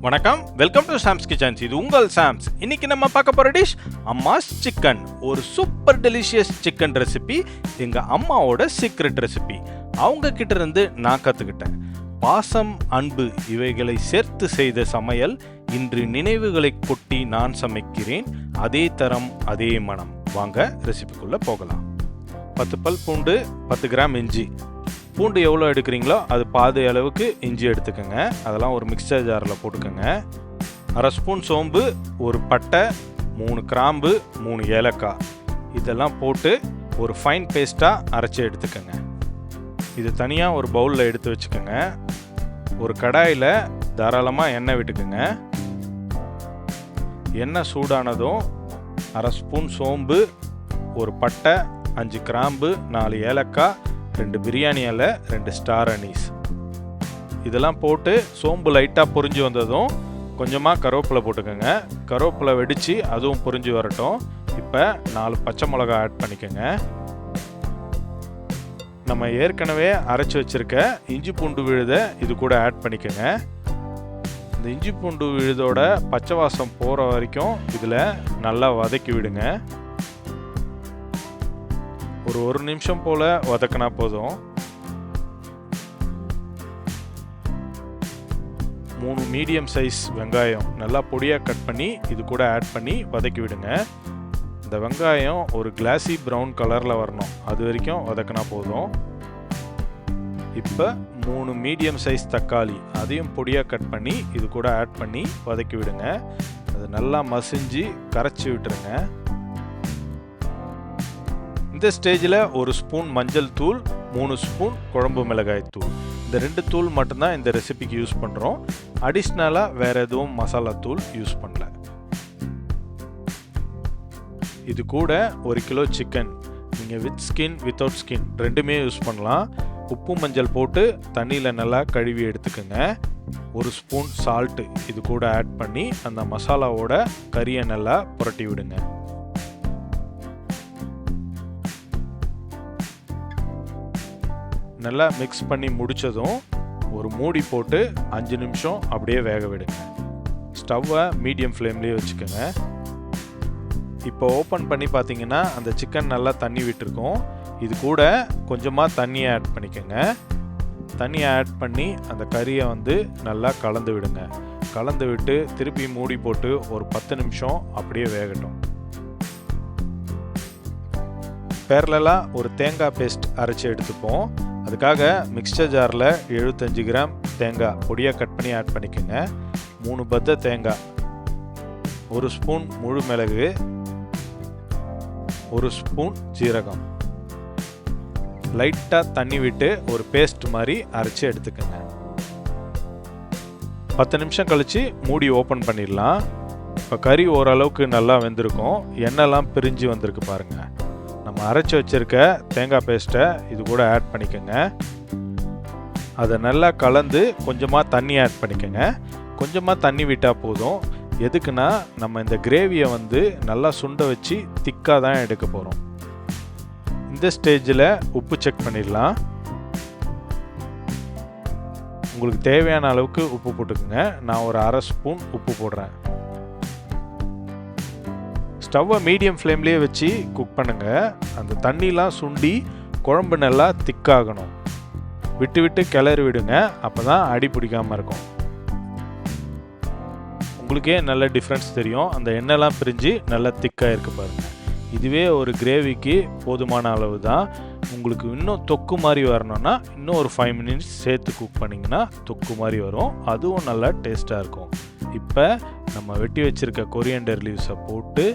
வணக்கம், welcome to Sam's kitchens. இது உங்கள் சாம்ஸ். இன்னைக்கு நம்ம பார்க்க போற டிஷ் அம்மாஸ் சிக்கன். ஒரு சூப்பர் டெலிஷியஸ் சிக்கன் ரெசிபி. எங்க அம்மாவோட சீக்ரெட் ரெசிபி. அவங்க கிட்ட இருந்து நான் கத்துக்கிட்டேன். பாசம், அன்பு இவைகளை சேர்த்து செய்த சமையல். இன்று நினைவுகளை கொட்டி நான் சமைக்கிறேன். அதே தரம், அதே மனம். வாங்க ரெசிபிக்குள்ள போகலாம். 10 பல் பூண்டு, 10 கிராம் இஞ்சி. பூண்டு எவ்வளோ எடுக்கிறீங்களோ அது பாதி அளவுக்கு இஞ்சி எடுத்துக்கோங்க. அதெல்லாம் ஒரு மிக்சர் ஜாரில் போட்டுக்கோங்க. 1/2 ஸ்பூன் சோம்பு, ஒரு பட்டை, 3 கிராம்பு, 3 ஏலக்காய் இதெல்லாம் போட்டு ஒரு ஃபைன் பேஸ்ட்டாக அரைச்சி எடுத்துக்கோங்க. இது தனியாக ஒரு பவுலில் எடுத்து வச்சுக்கோங்க. ஒரு கடாயில் தாராளமாக எண்ணெய் விட்டுக்குங்க. எண்ணெய் சூடானதும் 1/2 ஸ்பூன் சோம்பு, ஒரு பட்டை, 5 கிராம்பு, 4 ஏலக்காய், 2 பிரியாணி இலை, 2 ஸ்டார் அனீஸ் இதெல்லாம் போட்டு சோம்பு லைட்டாக பொரிஞ்சு வந்ததும் கொஞ்சமாக கருவேப்பிலை போட்டுக்கோங்க. கருவேப்பிலை வெடித்து அதுவும் பொரிஞ்சு வரட்டும். இப்போ 4 பச்சை மிளகாய் ஆட் பண்ணிக்கோங்க. நம்ம ஏற்கனவே அரைச்சி வச்சுருக்க இஞ்சி பூண்டு விழுதை இது கூட ஆட் பண்ணிக்கோங்க. இந்த இஞ்சி பூண்டு விழுதோட பச்சை வாசம் போகிற வரைக்கும் இதில் நல்லா வதக்கி விடுங்க. ஒரு நிமிஷம் போல் வதக்கினா போதும். 3 மீடியம் சைஸ் வெங்காயம் நல்லா பொடியாக கட் பண்ணி இது கூட ஆட் பண்ணி வதக்கி விடுங்க. இந்த வெங்காயம் ஒரு கிளாசி ப்ரௌன் கலரில் வரணும், அது வரைக்கும் வதக்கினா போதும். இப்போ 3 மீடியம் சைஸ் தக்காளி அதையும் பொடியாக கட் பண்ணி இது கூட ஆட் பண்ணி வதக்கி விடுங்க. அது நல்லா மசிஞ்சு கரைச்சி விட்டுருங்க. இந்த ஸ்டேஜில் 1 ஸ்பூன் மஞ்சள் தூள், 3 ஸ்பூன் குழம்பு மிளகாய் தூள், இந்த 2 தூள் மட்டும்தான் இந்த ரெசிபிக்கு யூஸ் பண்ணுறோம். அடிஷ்னலாக வேறு எதுவும் மசாலா தூள் யூஸ் பண்ணல. இது கூட 1 கிலோ சிக்கன், நீங்கள் வித் ஸ்கின் வித்தவுட் ஸ்கின் ரெண்டுமே யூஸ் பண்ணலாம். உப்பு மஞ்சள் போட்டு தண்ணியில் நல்லா கழுவி எடுத்துக்கோங்க. 1 ஸ்பூன் சால்ட்டு இது கூட ஆட் பண்ணி அந்த மசாலாவோட கறியை நல்லா புரட்டி விடுங்க. நல்லா மிக்ஸ் பண்ணி முடித்ததும் ஒரு மூடி போட்டு 5 நிமிஷம் அப்படியே வேக விடுங்க. ஸ்டவ்வை மீடியம் ஃப்ளேம்லேயே வச்சுக்கோங்க. இப்போ ஓப்பன் பண்ணி பார்த்தீங்கன்னா அந்த சிக்கன் நல்லா தண்ணி விட்டுருக்கோம். இது கூட கொஞ்சமாக தண்ணியை ஆட் பண்ணிக்கோங்க. தண்ணியை ஆட் பண்ணி அந்த கறியை நல்லா கலந்து விடுங்க. கலந்து விட்டு திருப்பி மூடி போட்டு ஒரு 10 நிமிஷம் அப்படியே வேகட்டும். பேரலாக ஒரு தேங்காய் பேஸ்ட் அரைச்சி எடுத்துப்போம். அதுக்காக மிக்சர் ஜாரில் 75 கிராம் தேங்காய் பொடியாக கட் பண்ணி ஆட் பண்ணிக்கோங்க. 3 பத்த தேங்காய், 1 ஸ்பூன் முழு மிளகு, 1 ஸ்பூன் ஜீரகம் லைட்டாக தண்ணி விட்டு ஒரு பேஸ்ட் மாதிரி அரைச்சி எடுத்துக்கோங்க. 10 நிமிஷம் கழித்து மூடி ஓப்பன் பண்ணிடலாம். இப்போ கறி ஓரளவுக்கு நல்லா வெந்திருக்கும். எண்ணெய்லாம் பிரிஞ்சு வந்திருக்கு பாருங்கள். நம்ம அரைச்சி வச்சுருக்க தேங்காய் பேஸ்ட்டை இது கூட ஆட் பண்ணிக்கோங்க. அதை நல்லா கலந்து கொஞ்சமாக தண்ணி ஆட் பண்ணிக்கோங்க. கொஞ்சமாக தண்ணி விட்டால் போதும். எதுக்குன்னா நம்ம இந்த கிரேவியை நல்லா சுண்ட வச்சு திக்காக தான் எடுக்க போகிறோம். இந்த ஸ்டேஜில் உப்பு செக் பண்ணிடலாம். உங்களுக்கு தேவையான அளவுக்கு உப்பு போட்டுக்கோங்க. நான் ஒரு 1/2 ஸ்பூன் உப்பு போடுறேன். ஸ்டவ்வை மீடியம் ஃப்ளேம்லேயே வச்சு குக் பண்ணுங்கள். அந்த தண்ணிலாம் சுண்டி குழம்பு நல்லா திக்காகணும். விட்டு விட்டு கிளறி விடுங்க, அப்போ தான் அடி பிடிக்காமல் இருக்கும். உங்களுக்கே நல்ல டிஃப்ரென்ஸ் தெரியும். அந்த எண்ணெய்லாம் பிரிஞ்சு நல்லா திக்காக இருக்குது பாருங்கள். இதுவே ஒரு கிரேவிக்கு போதுமான அளவு தான். உங்களுக்கு இன்னும் தொக்கு மாதிரி வரணும்னா இன்னும் ஒரு 5 மினிட்ஸ் சேர்த்து குக் பண்ணிங்கன்னா தொக்கு மாதிரி வரும். அதுவும் நல்லா டேஸ்ட்டாக இருக்கும். இப்போ நம்ம வெட்டி வச்சுருக்க கொரியண்டர் லீவ்ஸை போட்டு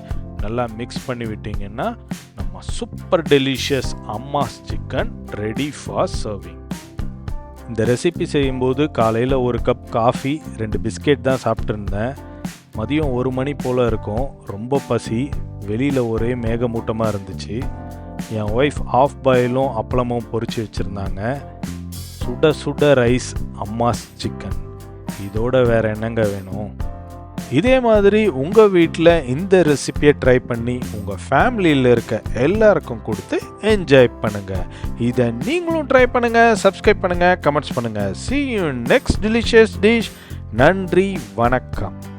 நல்லா மிக்ஸ் பண்ணி விட்டிங்கன்னா நம்ம super delicious அம்மாஸ் chicken ready for serving. இந்த ரெசிபி செய்யும்போது காலையில் 1 கப் காஃபி, 2 பிஸ்கெட் தான் சாப்பிட்ருந்தேன். மதியம் 1 மணி போல் இருக்கும். ரொம்ப பசி. வெளியில் ஒரே மேகமூட்டமாக இருந்துச்சு. என் ஒய்ஃப் ஆஃப் பாயிலும் அப்பளமும் பொரிச்சு வச்சுருந்தாங்க. சுட சுட ரைஸ், அம்மாஸ் சிக்கன். இதோட வேறு என்னங்க வேணும்? இதே மாதிரி உங்கள் வீட்டில் இந்த ரெசிபியை ட்ரை பண்ணி உங்கள் ஃபேமிலியில் இருக்க எல்லாருக்கும் கொடுத்து என்ஜாய் பண்ணுங்கள். இதை நீங்களும் ட்ரை பண்ணுங்கள், சப்ஸ்கிரைப் பண்ணுங்கள், கமெண்ட்ஸ் பண்ணுங்கள். See you in next delicious dish. நன்றி, வணக்கம்.